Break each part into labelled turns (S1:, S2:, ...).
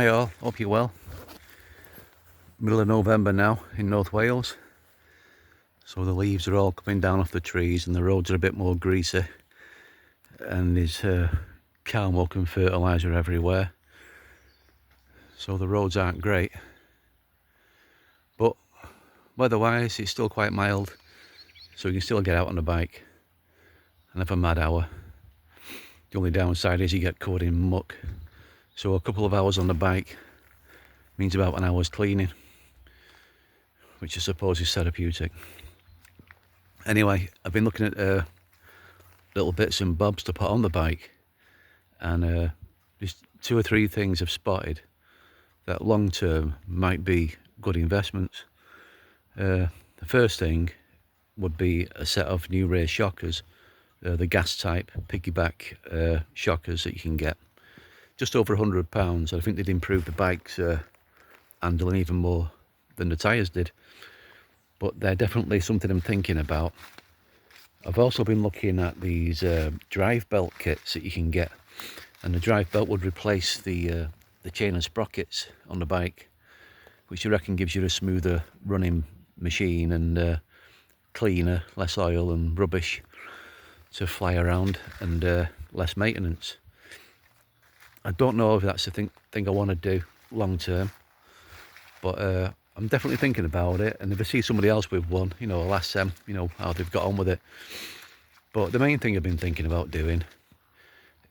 S1: Hi all, hope you're well. Middle of November now in North Wales. So the leaves are all coming down off the trees and the roads are a bit more greasy. And there's cow muck and fertiliser everywhere. So the roads aren't great. But weather-wise, it's still quite mild. So you can still get out on the bike and have a mad hour. The only downside is you get covered in muck. So a couple of hours on the bike means about an hour's cleaning, which I suppose is therapeutic. Anyway, I've been looking at little bits and bobs to put on the bike, and there's 2 or 3 things I've spotted that long term might be good investments. The first thing would be a set of new rear shockers, the gas type piggyback shockers that you can get. Just over £100. I think they'd improve the bike's handling even more than the tyres did. But they're definitely something I'm thinking about. I've also been looking at these drive belt kits that you can get. And the drive belt would replace the chain and sprockets on the bike, which I reckon gives you a smoother running machine and cleaner, less oil and rubbish to fly around, and less maintenance. I don't know if that's the thing I want to do long term, but I'm definitely thinking about it. And if I see somebody else with one, I'll ask them, how they've got on with it. But the main thing I've been thinking about doing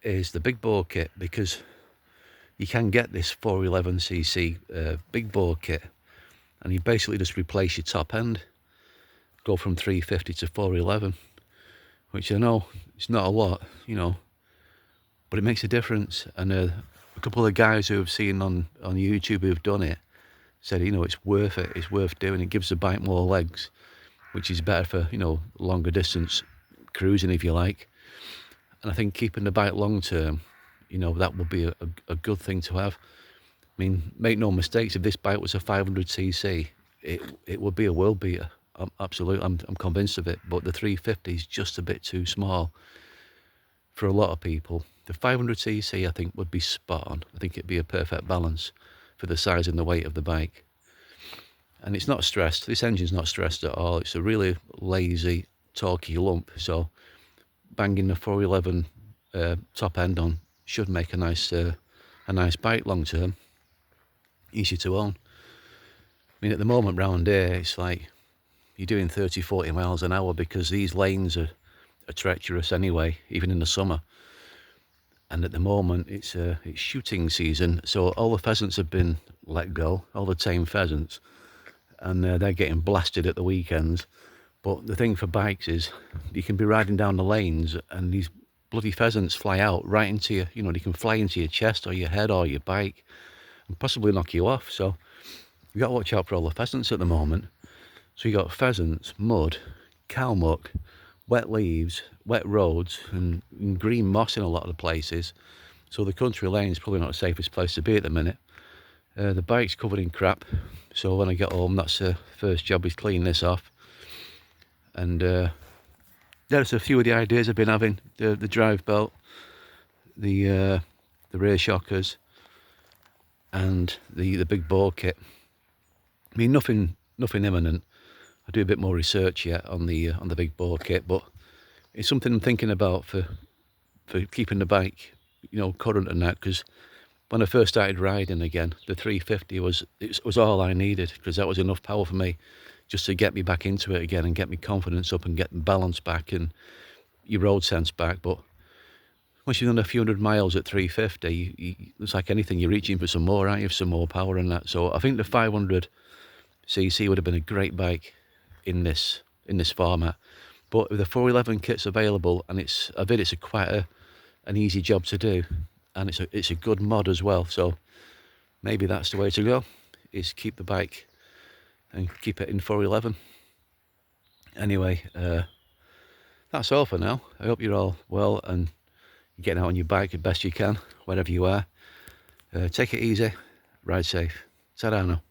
S1: is the big bore kit, because you can get this 411cc big bore kit, and you basically just replace your top end, go from 350 to 411, which I know it's not a lot, but it makes a difference. And a couple of guys who I've seen on YouTube who've done it said, it's worth it. It's worth doing. It gives the bike more legs, which is better for, longer distance cruising, if you like. And I think keeping the bike long term, that would be a good thing to have. I mean, make no mistakes, if this bike was a 500cc, it would be a world beater. Absolutely, I'm convinced of it. But the 350 is just a bit too small for a lot of people. The 500cc, I think, would be spot on. I think it'd be a perfect balance for the size and the weight of the bike. And it's not stressed. This engine's not stressed at all. It's a really lazy, torquey lump. So banging the 411 top end on should make a nice bike long term. Easy to own. I mean, at the moment round here, it's like you're doing 30-40 miles an hour, because these lanes are treacherous anyway, even in the summer. And at the moment it's shooting season, so all the pheasants have been let go, all the tame pheasants, and they're getting blasted at the weekends. But the thing for bikes is you can be riding down the lanes and these bloody pheasants fly out right into you, they can fly into your chest or your head or your bike and possibly knock you off. So you got to watch out for all the pheasants at the moment. So you got pheasants, mud, cow muck, wet leaves, wet roads, and green moss in a lot of the places. So the country lane is probably not the safest place to be at the minute. The bike's covered in crap, so when I get home, that's the first job, is clean this off. And there's a few of the ideas I've been having: the drive belt, the rear shockers, and the big bore kit. I mean, nothing imminent. I do a bit more research yet on the big bore kit, but it's something I'm thinking about for keeping the bike, current and that. Because when I first started riding again, the 350 was all I needed, because that was enough power for me just to get me back into it again and get me confidence up and get balance back and your road sense back. But once you've done a few hundred miles at 350, it's like anything, you're reaching for some more, aren't you? Some more power and that. So I think the 500cc would have been a great bike in this format. But if the 411 kit's available, and it's quite an easy job to do, and it's a good mod as well. So maybe that's the way to go, is keep the bike and keep it in 411. Anyway, that's all for now. I hope you're all well and you're getting out on your bike as best you can, wherever you are. Take it easy, ride safe. Ta-ra now.